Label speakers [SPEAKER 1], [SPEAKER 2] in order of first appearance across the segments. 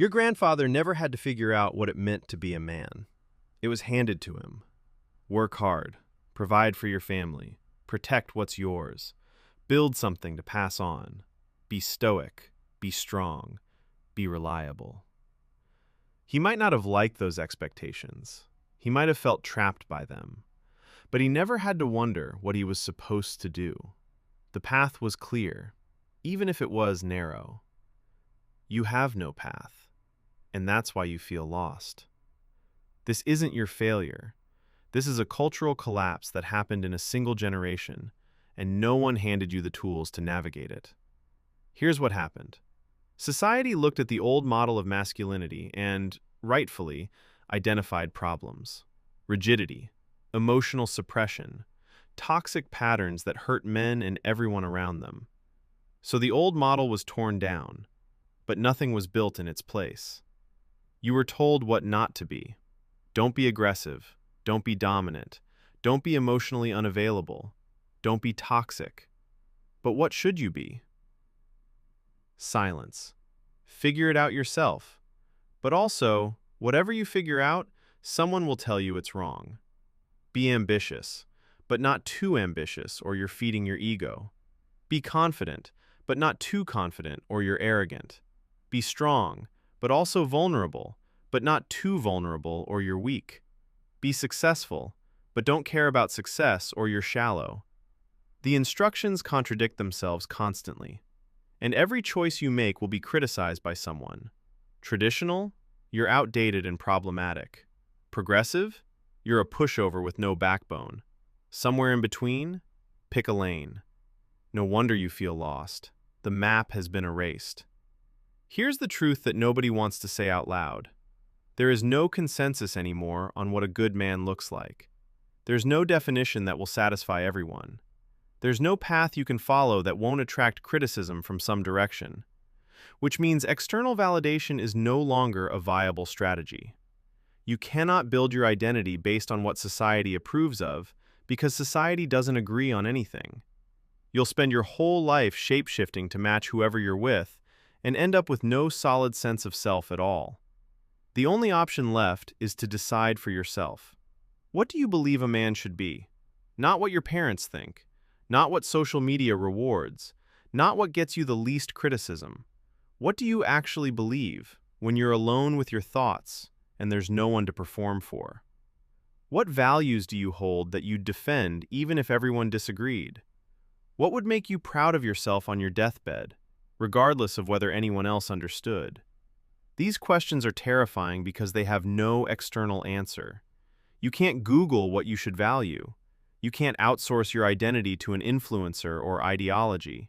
[SPEAKER 1] Your grandfather never had to figure out what it meant to be a man. It was handed to him. Work hard, provide for your family, protect what's yours, build something to pass on, be stoic, be strong, be reliable. He might not have liked those expectations. He might have felt trapped by them. But he never had to wonder what he was supposed to do. The path was clear, even if it was narrow. You have no path, and that's why you feel lost. This isn't your failure. This is a cultural collapse that happened in a single generation, and no one handed you the tools to navigate it. Here's what happened. Society looked at the old model of masculinity and, rightfully, identified problems. Rigidity, emotional suppression, toxic patterns that hurt men and everyone around them. So the old model was torn down, but nothing was built in its place. You were told what not to be. Don't be aggressive. Don't be dominant. Don't be emotionally unavailable. Don't be toxic. But what should you be? Silence. Figure it out yourself. But also, whatever you figure out, someone will tell you it's wrong. Be ambitious, but not too ambitious or you're feeding your ego. Be confident, but not too confident or you're arrogant. Be strong, but also vulnerable, but not too vulnerable or you're weak. Be successful, but don't care about success or you're shallow. The instructions contradict themselves constantly, and every choice you make will be criticized by someone. Traditional? You're outdated and problematic. Progressive? You're a pushover with no backbone. Somewhere in between? Pick a lane. No wonder you feel lost. The map has been erased. Here's the truth that nobody wants to say out loud. There is no consensus anymore on what a good man looks like. There's no definition that will satisfy everyone. There's no path you can follow that won't attract criticism from some direction, which means external validation is no longer a viable strategy. You cannot build your identity based on what society approves of because society doesn't agree on anything. You'll spend your whole life shape-shifting to match whoever you're with and end up with no solid sense of self at all. The only option left is to decide for yourself. What do you believe a man should be? Not what your parents think, not what social media rewards, not what gets you the least criticism. What do you actually believe when you're alone with your thoughts and there's no one to perform for? What values do you hold that you'd defend even if everyone disagreed? What would make you proud of yourself on your deathbed, regardless of whether anyone else understood? These questions are terrifying because they have no external answer. You can't Google what you should value. You can't outsource your identity to an influencer or ideology.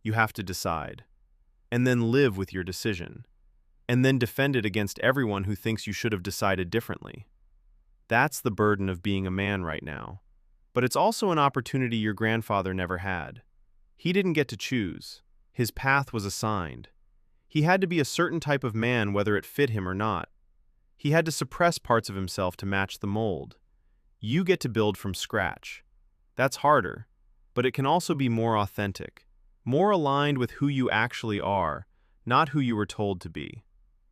[SPEAKER 1] You have to decide, and then live with your decision, and then defend it against everyone who thinks you should have decided differently. That's the burden of being a man right now. But it's also an opportunity your grandfather never had. He didn't get to choose. His path was assigned. He had to be a certain type of man whether it fit him or not. He had to suppress parts of himself to match the mold. You get to build from scratch. That's harder, but it can also be more authentic, more aligned with who you actually are, not who you were told to be.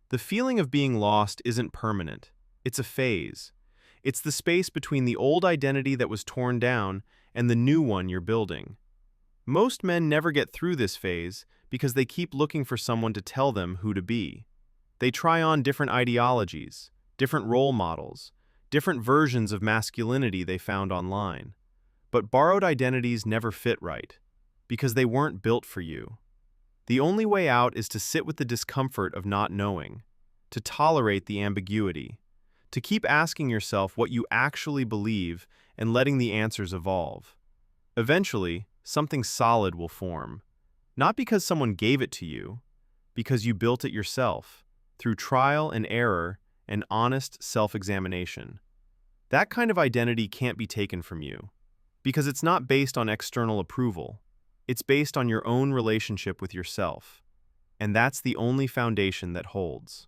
[SPEAKER 1] The feeling of being lost isn't permanent. It's a phase. It's the space between the old identity that was torn down and the new one you're building. Most men never get through this phase because they keep looking for someone to tell them who to be. They try on different ideologies, different role models, different versions of masculinity they found online. But borrowed identities never fit right, because they weren't built for you. The only way out is to sit with the discomfort of not knowing, to tolerate the ambiguity, to keep asking yourself what you actually believe and letting the answers evolve. Eventually, something solid will form, not because someone gave it to you, because you built it yourself, through trial and error and honest self-examination. That kind of identity can't be taken from you, because it's not based on external approval. It's based on your own relationship with yourself, and that's the only foundation that holds.